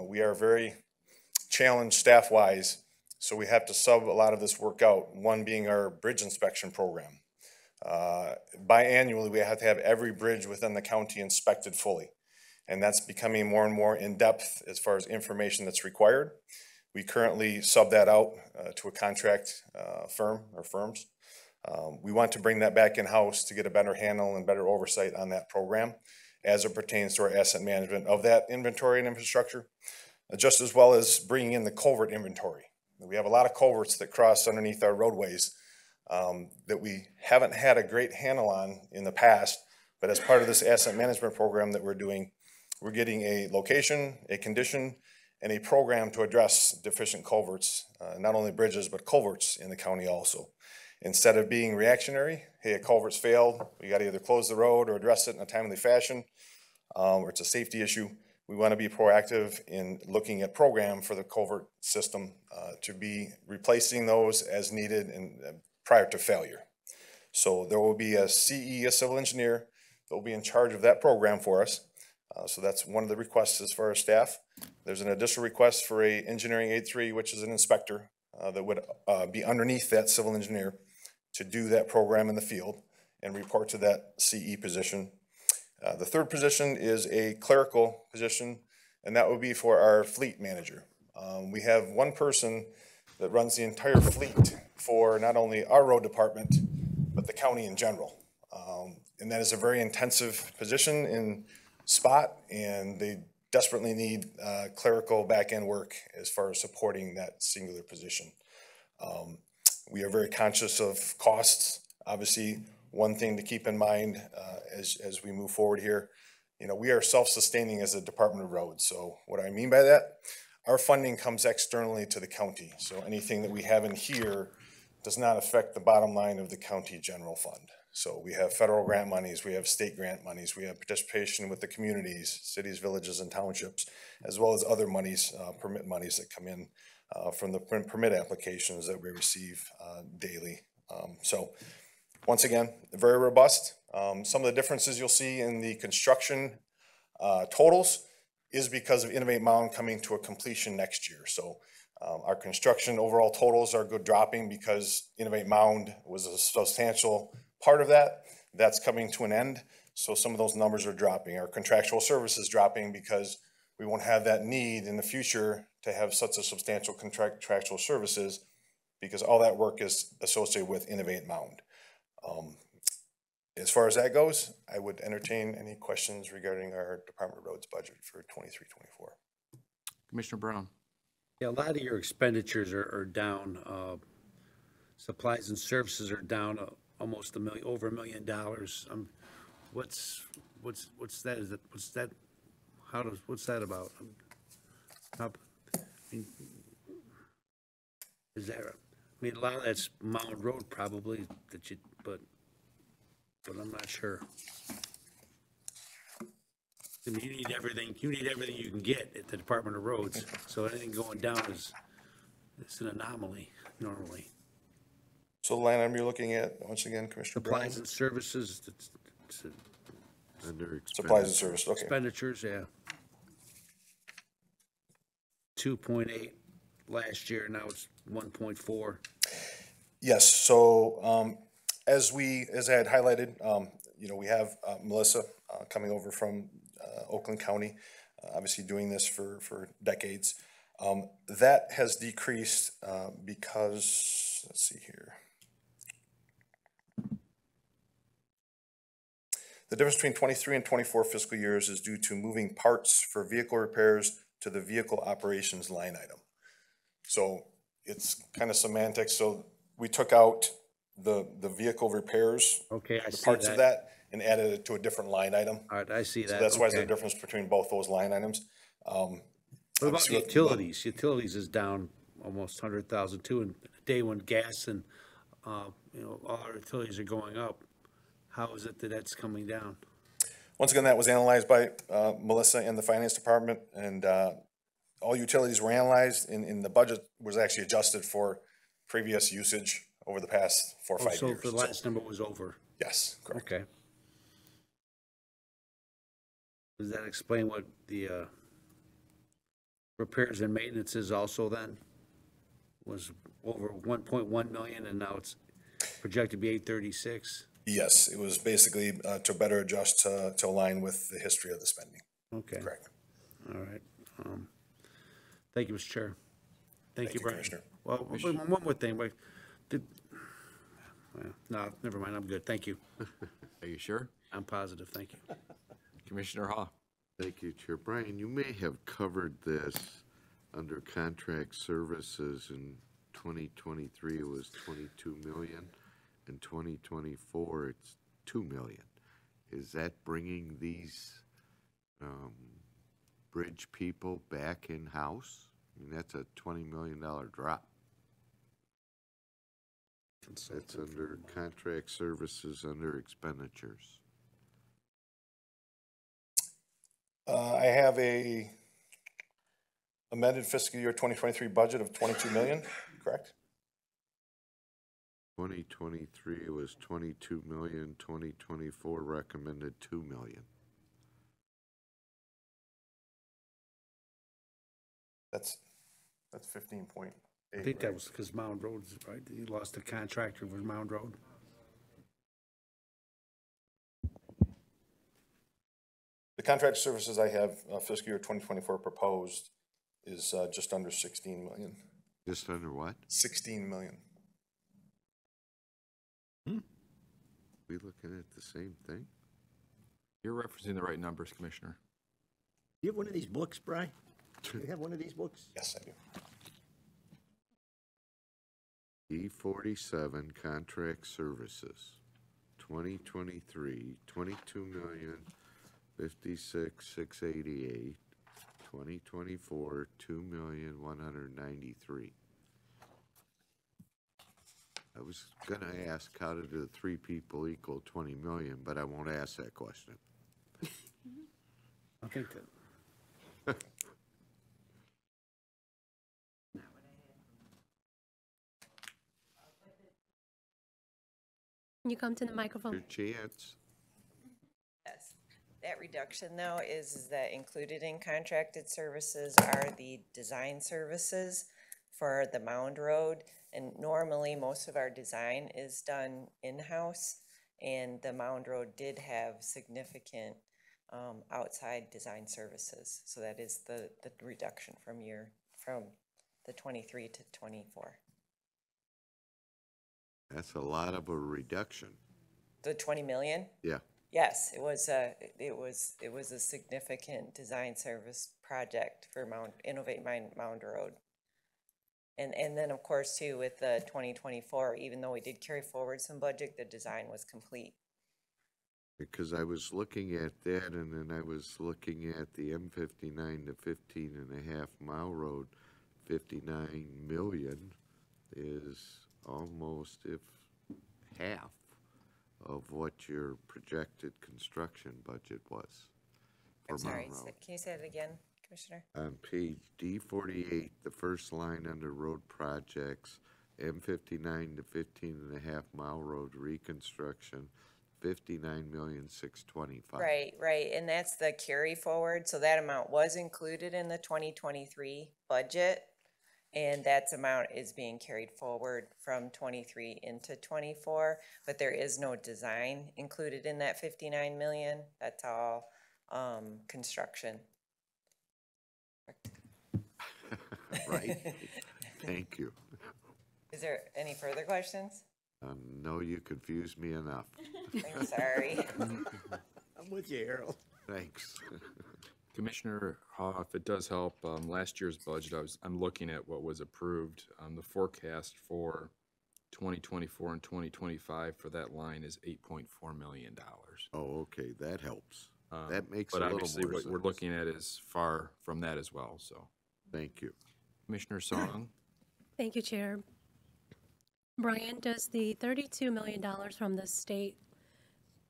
We are very challenged staff-wise, so we have to sub a lot of this work out, one being our bridge inspection program. Biannually, we have to have every bridge within the county inspected fully, and that's becoming more and more in-depth as far as information that's required. We currently sub that out to a contract firm or firms. We want to bring that back in-house to get a better handle and better oversight on that program as it pertains to our asset management of that inventory and infrastructure, just as well as bringing in the culvert inventory. We have a lot of culverts that cross underneath our roadways that we haven't had a great handle on in the past, but as part of this asset management program that we're doing, we're getting a location, a condition, and a program to address deficient culverts, not only bridges, but culverts in the county also. Instead of being reactionary, hey, a culvert's failed, we gotta either close the road or address it in a timely fashion, or it's a safety issue. We wanna be proactive in looking at program for the culvert system to be replacing those as needed and prior to failure. So there will be a CE, a civil engineer, that will be in charge of that program for us. So that's one of the requests as far as staff. There's an additional request for a engineering aid 3, which is an inspector that would be underneath that civil engineer to do that program in the field and report to that CE position. The third position is a clerical position, and that would be for our fleet manager. We have one person that runs the entire fleet for not only our road department, but the county in general. And that is a very intensive position in spot, and they desperately need clerical back-end work as far as supporting that singular position. We are very conscious of costs. Obviously, one thing to keep in mind as we move forward here, we are self-sustaining as a Department of Roads. So what I mean by that, our funding comes externally to the county. So anything that we have in here does not affect the bottom line of the county general fund. So we have federal grant monies, we have state grant monies, we have participation with the communities, cities, villages, and townships, as well as other monies, permit monies that come in from the permit applications that we receive daily. So once again, very robust. Some of the differences you'll see in the construction totals is because of Innovate Mound coming to a completion next year. So our construction overall totals are good dropping because Innovate Mound was a substantial part of that. That's coming to an end. So some of those numbers are dropping. Our contractual services dropping because we won't have that need in the future to have such a substantial contractual services because all that work is associated with Innovate Mound. As far as that goes, I would entertain any questions regarding our Department of Roads budget for 23-24. Commissioner Brown. Yeah, a lot of your expenditures are down. Supplies and services are down almost over $1 million. What's that? What's that? What's that about? Is there? I mean, a lot of that's Mound Road probably but I'm not sure. I mean, you need everything you can get at the Department of Roads. So anything going down it's an anomaly normally. So the line item you're looking at, once again, Commissioner Brown? Supplies and services, Under Supplies and services, okay. expenditures, yeah. 2.8 last year, now it's 1.4. Yes, so as I had highlighted, we have Melissa coming over from Oakland County, obviously doing this for decades. That has decreased because, let's see here. The difference between 23 and 24 fiscal years is due to moving parts for vehicle repairs to the vehicle operations line item. So it's kind of semantics. So we took out the vehicle repairs, Okay, I the see parts that. of that, and added it to a different line item. All right, I see that. So that's why there's Okay. a difference between both those line items. What about obviously the with- utilities? Utilities is down almost 100,000 too, and a day when gas and, all our utilities are going up. How is it that that's coming down? Once again, that was analyzed by Melissa and the Finance Department, and all utilities were analyzed, and the budget was actually adjusted for previous usage over the past 4 or 5 So years. the last number was over. Yes, correct. Okay. Does that explain what the repairs and maintenance is also then? Was over 1.1 million and now it's projected to be 836? Yes, it was basically to better adjust to align with the history of the spending. Okay. Correct. All right. Thank you, Mr. Chair. Thank you, Brian. Commissioner. Well, one more thing, but no, never mind. I'm good. Thank you. Are you sure? I'm positive. Thank you. Commissioner Hall. Thank you, Chair. Brian, you may have covered this under contract services. In 2023, it was 22 million. In 2024, it's 2 million. Is that bringing these bridge people back in-house? I mean, that's a $20 million drop. That's under contract services, under expenditures. I have a amended fiscal year 2023 budget of 22 million, correct? 2023 was 22 million, 2024 recommended 2 million. That's 15.8. I think that was because Mound Road's, right? He lost a contractor with Mound Road. The contract services I have fiscal year 2024 proposed is just under 16 million. Just under what? 16 million. We looking at the same thing? You're referencing the right numbers, Commissioner. Do you have one of these books, Brian? Do you have one of these books? Yes, I do. E47 contract services, 2023, 22 million, 56,688, 2024, 2,193. I was gonna ask how did the 3 people equal 20 million, but I won't ask that question. I think that, Can you come to the microphone? Your chance. Yes. That reduction though is that included in contracted services are the design services for the Mound Road. And normally, most of our design is done in-house, and the Mound Road did have significant outside design services. So that is the reduction from the 23 to 24. That's a lot of a reduction. The 20 million? Yeah. Yes, it was a significant design service project for Innovate Mound Road. And then, of course, too, with the 2024, even though we did carry forward some budget, the design was complete. Because I was looking at that, and then I was looking at the M59 to 15.5 mile road. 59 million is almost if half of what your projected construction budget was for I'm sorry, Mountain Road. can you say it again, Commissioner? On page D48, the first line under road projects, M59 to 15.5 mile road reconstruction, 59,625,000. Right, and that's the carry forward, so that amount was included in the 2023 budget, and that amount is being carried forward from 23 into 24, but there is no design included in that 59 million. That's all construction. Right. Thank you. Is there any further questions? No, you confused me enough. I'm sorry. I'm with you, Harold. Thanks. Commissioner Hoff, it does help. Last year's budget, I'm looking at what was approved. The forecast for 2024 and 2025 for that line is $8.4 million. Oh, okay, that helps. That makes a But little obviously, more what sense. we're looking at is far from that as well, so. Thank you. Commissioner Song? Thank you, Chair. Brian, does the $32 million from the state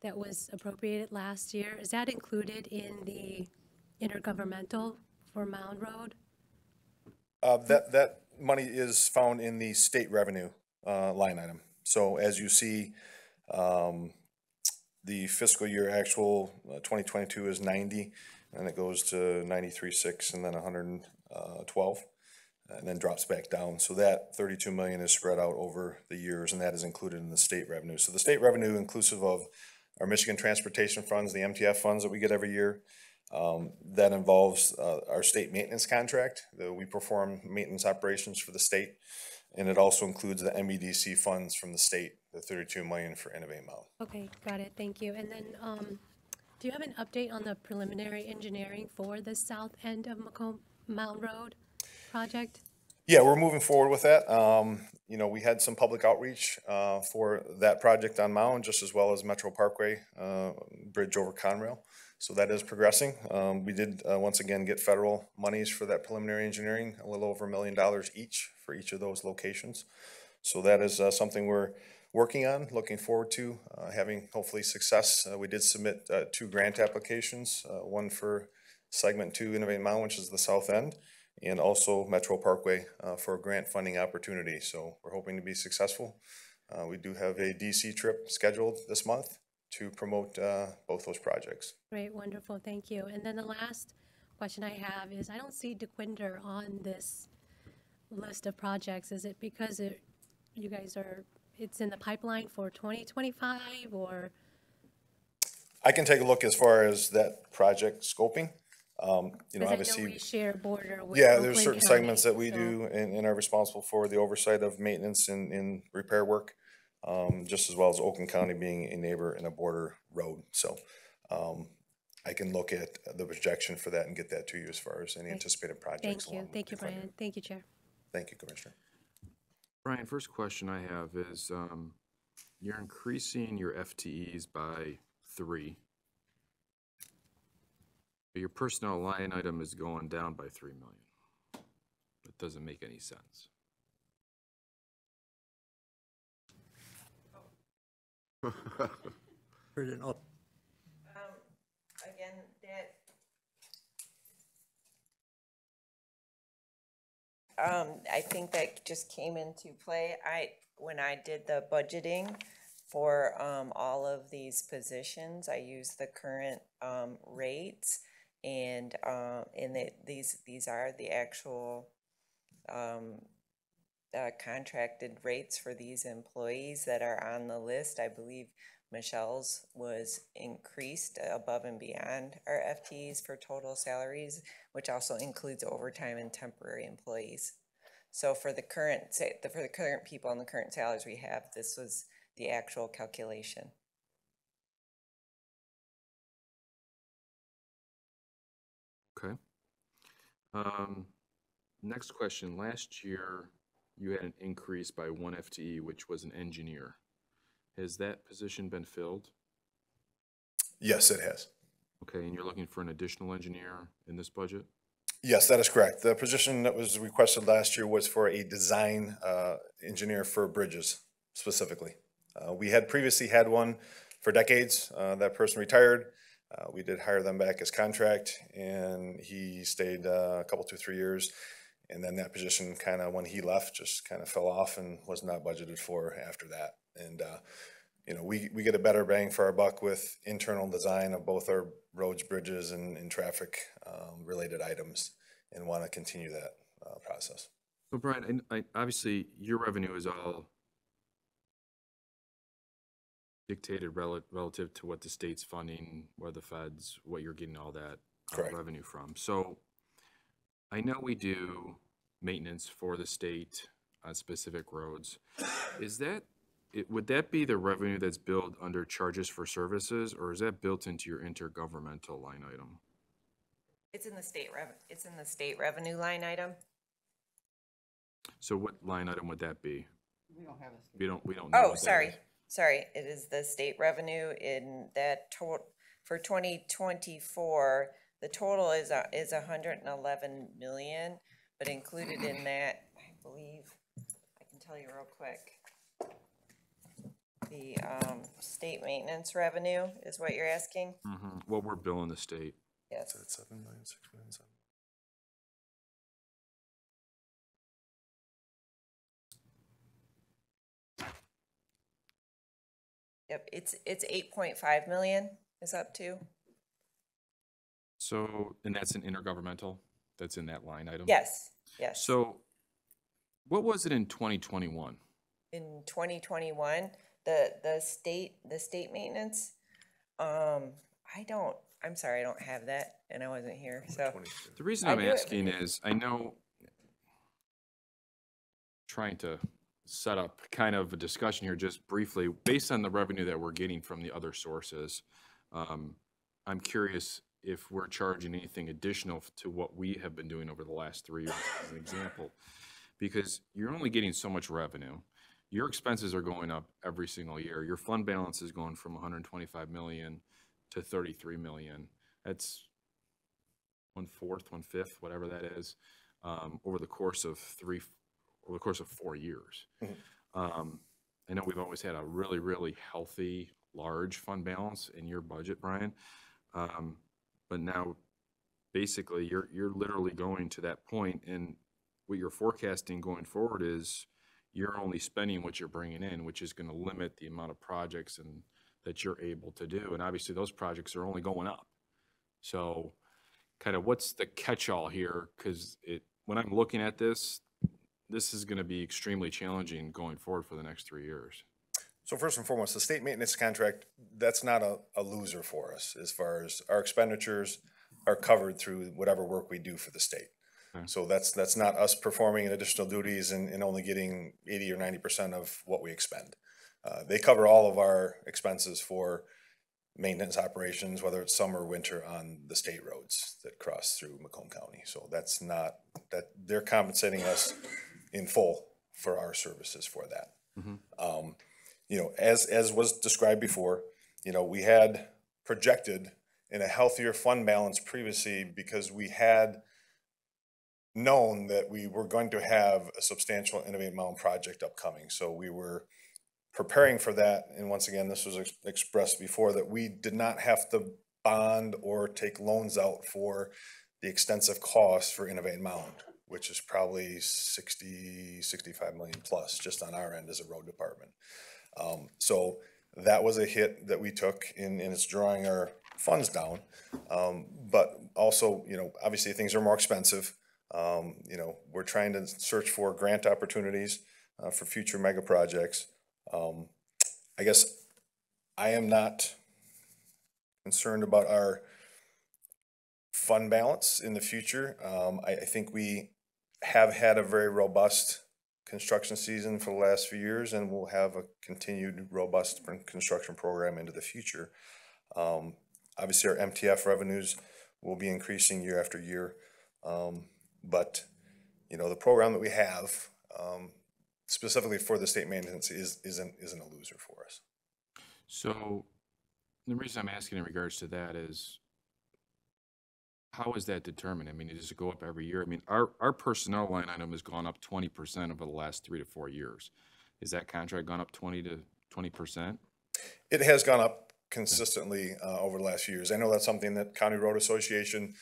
that was appropriated last year, is that included in the intergovernmental for Mound Road? That money is found in the state revenue line item. So as you see, the fiscal year actual 2022 is 90, and it goes to 93.6, and then 112, and then drops back down. So that 32 million is spread out over the years, and that is included in the state revenue. So the state revenue, inclusive of our Michigan Transportation Funds, the MTF funds that we get every year, that involves our state maintenance contract. We perform maintenance operations for the state, and it also includes the MEDC funds from the state, the 32 million for Innovate Mound. Okay, got it, thank you. And then do you have an update on the preliminary engineering for the south end of Macomb Mound Road project? Yeah, we're moving forward with that. You know, we had some public outreach for that project on Mound, just as well as Metro Parkway Bridge over Conrail. So that is progressing. We did once again get federal monies for that preliminary engineering, a little over $1 million each for each of those locations. So that is something we're working on, looking forward to having hopefully success. We did submit 2 grant applications, one for segment 2 Innovate Mound, which is the south end, and also Metro Parkway for a grant funding opportunity. So we're hoping to be successful. We do have a DC trip scheduled this month to promote both those projects. Great, wonderful, thank you. And then the last question I have is, I don't see DeQuinder on this list of projects. Is it because you guys it's in the pipeline for 2025, or? I can take a look as far as that project scoping. You know, Because obviously, I know we share border with yeah, there's Oakland certain County, segments that we so- do and are responsible for the oversight of maintenance and repair work, just as well as Oakland County being a neighbor and a border road. So I can look at the projection for that and get that to you as far as any anticipated projects. Thank you, Brian. Thank you, Chair. Thank you, Commissioner. Brian, first question I have is, you're increasing your FTEs by 3. But your personnel line item is going down by 3 million. That doesn't make any sense. Heard it all. Again, I think that just came into play. When I did the budgeting for, all of these positions, I used the current, rates. And these are the actual, contracted rates for these employees that are on the list. I believe Michelle's was increased above and beyond our FTEs for total salaries, which also includes overtime and temporary employees. So for the current people and the current salaries we have, this was the actual calculation. Okay. Next question. Last year, you had an increase by 1 FTE, which was an engineer. Has that position been filled? Yes, it has. Okay, and you're looking for an additional engineer in this budget? Yes, that is correct. The position that was requested last year was for a design engineer for bridges specifically. We had previously had one for decades. That person retired. We did hire them back as contract, and he stayed a couple, 2-3 years. And then that position kind of, when he left, just kind of fell off and was not budgeted for after that. And, you know, we get a better bang for our buck with internal design of both our roads, bridges, and traffic related items, and want to continue that process. So Brian, obviously your revenue is all dictated relative to what the state's funding, where the feds, what you're getting all that revenue from. So I know we do maintenance for the state on specific roads. Would that be the revenue that's billed under charges for services, or is that built into your intergovernmental line item? It's in the state revenue line item. So what line item would that be? We don't have a. We don't know. Oh, sorry. It is the state revenue in that total for 2024. The total is 111 million, but included in that, I believe, I can tell you real quick. The state maintenance revenue is what you're asking? Mm-hmm. What we're billing the state. Yes. So it's 7 million, 6 million, 7. Yep, it's 8.5 million is up to. So, and that's an intergovernmental, that's in that line item? Yes, yes. So what was it in 2021? In 2021, the state maintenance, I'm sorry, I don't have that, and I wasn't here, so. The reason I'm asking is, I know, trying to set up kind of a discussion here just briefly, based on the revenue that we're getting from the other sources, I'm curious if we're charging anything additional to what we have been doing over the last 3 years, as an example, because you're only getting so much revenue. Your expenses are going up every single year. Your fund balance is going from 125 million to 33 million. That's 1/4, 1/5, whatever that is, over the course of 4 years. Mm-hmm. I know we've always had a really, really healthy, large fund balance in your budget, Brian. But now, basically, you're literally going to that point, and what you're forecasting going forward is you're only spending what you're bringing in, which is going to limit the amount of projects that you're able to do. And obviously, those projects are only going up. So, kind of what's the catch-all here? Because when I'm looking at this is going to be extremely challenging going forward for the next 3 years. So first and foremost, the state maintenance contract, that's not a loser for us as far as our expenditures are covered through whatever work we do for the state. Okay. So that's not us performing additional duties and only getting 80 or 90% of what we expend. They cover all of our expenses for maintenance operations, whether it's summer or winter, on the state roads that cross through Macomb County. So that's not, that they're compensating us in full for our services for that. Mm-hmm. You know, as was described before, you know, we had projected in a healthier fund balance previously because we had known that we were going to have a substantial Innovate Mountain project upcoming. So we were preparing for that, and once again, this was expressed before, that we did not have to bond or take loans out for the extensive costs for Innovate Mound, which is probably 65 million plus just on our end as a road department. So that was a hit that we took in it's drawing our funds down. But also, obviously things are more expensive. We're trying to search for grant opportunities for future mega projects. I guess I am not concerned about our fund balance in the future. I think we have had a very robust construction season for the last few years, and we'll have a continued robust construction program into the future. Obviously, our MTF revenues will be increasing year after year. But the program that we have, specifically for the state maintenance, isn't a loser for us. So the reason I'm asking in regards to that is, how is that determined? I mean, does it go up every year? I mean, our personnel line item has gone up 20% over the last 3 to 4 years. Is that contract gone up 20%? It has gone up consistently over the last few years. I know that's something that County Road Association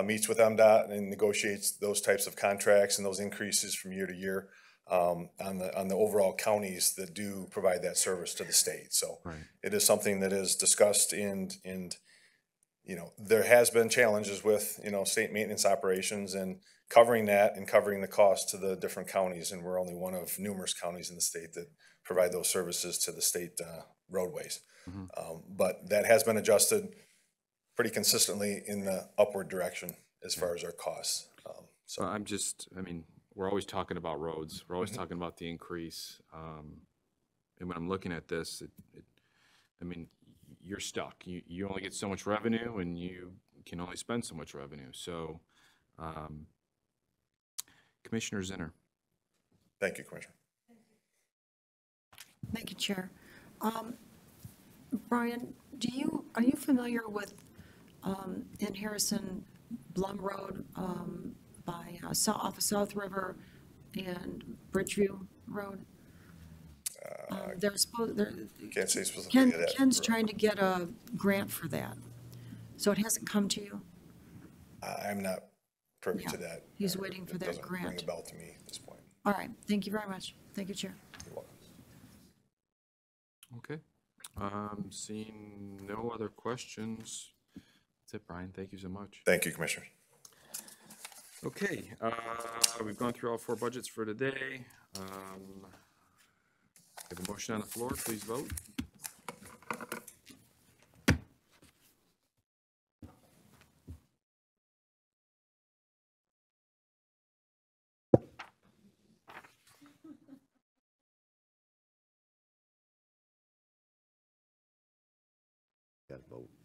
meets with MDOT and negotiates those types of contracts and those increases from year to year on the overall counties that do provide that service to the state. So It is something that is discussed, and there has been challenges with, state maintenance operations and covering that and covering the cost to the different counties. And we're only one of numerous counties in the state that provide those services to the state roadways. But that has been adjusted pretty consistently in the upward direction as far as our costs. So I mean, we're always talking about roads. We're always talking about the increase. And when I'm looking at this, I mean, you're stuck. You only get so much revenue, and you can only spend so much revenue. So, Commissioner Zinner. Thank you, Commissioner. Thank you, Chair. Brian, are you familiar with in Harrison, Blum Road by off of South River and Bridgeview Road? Can't say specifically that. Ken's trying to get a grant for that, so it hasn't come to you? I'm not privy to that. He's waiting for that Doesn't grant. ring a bell to me at this point. All right, thank you very much. Thank you, Chair. You're welcome. Okay. Seeing no other questions, that's it, Brian. Thank you so much. Thank you, Commissioner. Okay, we've gone through all 4 budgets for today. We have a motion on the floor. Please vote.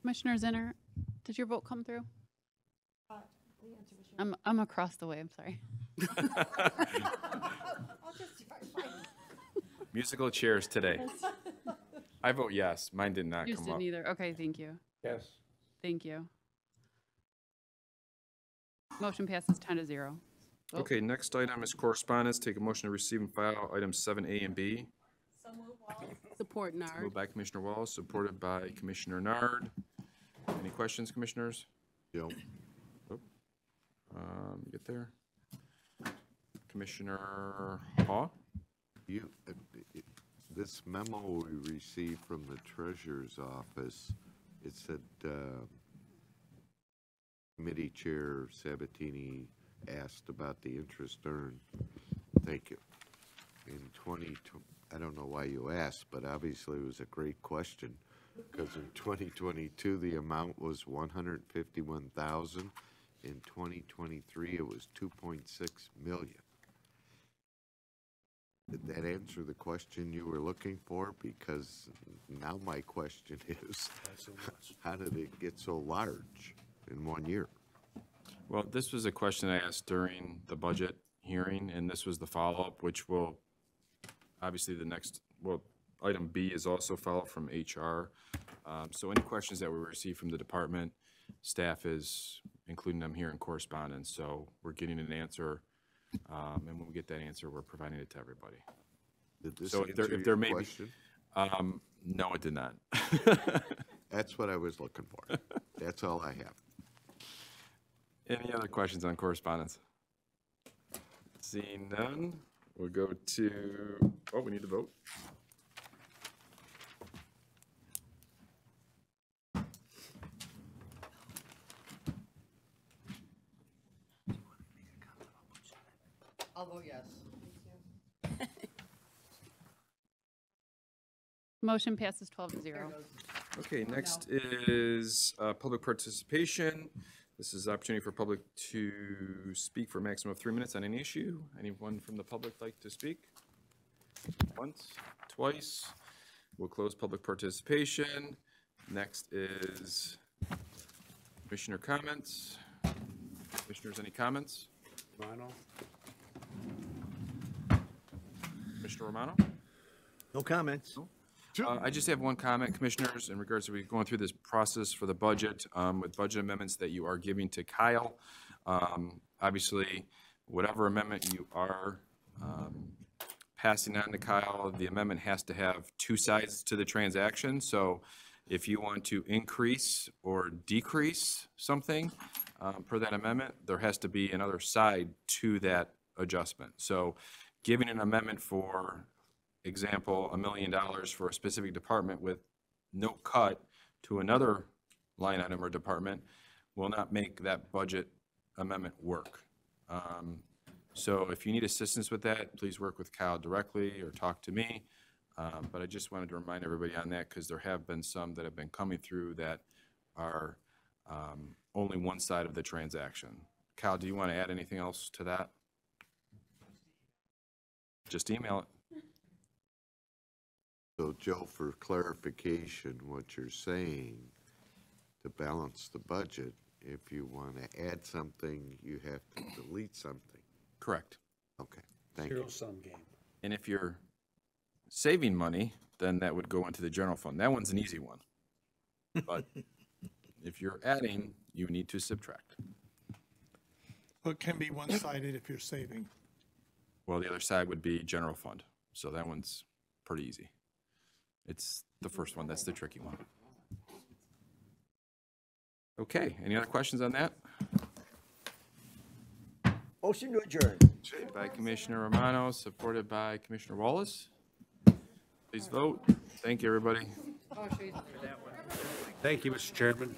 Commissioner Zinner, did your vote come through? I'm across the way, I'm sorry. Musical chairs today. I vote yes. Mine did not Yours come didn't up. either. Okay, thank you. Yes. Thank you. Motion passes 10-0. Oh. Okay, next item is correspondence. Take a motion to receive and file items 7A and B. Support Nard. Moved by Commissioner Wallace, supported by Commissioner Nard. Any questions, commissioners? Joe? Get there. Commissioner Haw? This memo we received from the treasurer's office, it said committee chair Sabatini asked about the interest earned. Thank you. In I don't know why you asked, but obviously it was a great question, because in 2022 the amount was $151,000. In 2023 it was $2.6 million. Did that answer the question you were looking for? Because now my question is, how did it get so large in 1 year? Well, this was a question I asked during the budget hearing, and this was the follow-up, which will, obviously item B is also follow-up from HR. So any questions that we receive from the department, staff is including them here in correspondence. So we're getting an answer, and when we get that answer, we're providing it to everybody. Did this So answer if there may question? No, it did not. That's what I was looking for. That's all I have. Any other questions on correspondence? Seeing none, we'll go to, oh, we need to vote. I'll vote yes. Motion passes 12-0. Okay, next is public participation. This is opportunity for public to speak for a maximum of 3 minutes on any issue. Anyone from the public like to speak? Once, twice. We'll close public participation. Next is commissioner comments. Commissioners, any comments? Romano? Commissioner Romano? No comments. I just have one comment, Commissioners, in regards to we going through this process for the budget, with budget amendments that you are giving to Kyle. Obviously, whatever amendment you are passing on to Kyle, the amendment has to have two sides to the transaction. So if you want to increase or decrease something per that amendment, there has to be another side to that adjustment. So giving an amendment, for example, $1 million for a specific department with no cut to another line item or department will not make that budget amendment work. So if you need assistance with that, please work with Kyle directly or talk to me. But I just wanted to remind everybody on that, because there have been some that have been coming through that are only one side of the transaction. Kyle, do you want to add anything else to that? Just email it. So Joe, for clarification, what you're saying, to balance the budget, if you want to add something, you have to delete something. Correct. Okay, thank you. Zero-sum game. And if you're saving money, then that would go into the general fund. That one's an easy one. But if you're adding, you need to subtract. Well, it can be one-sided if you're saving. Well, the other side would be general fund. So that one's pretty easy. It's the first one, that's the tricky one. Okay, any other questions on that? Motion to adjourn. Made by Commissioner Romano, supported by Commissioner Wallace. Please vote. Thank you, everybody. Thank you, Mr. Chairman.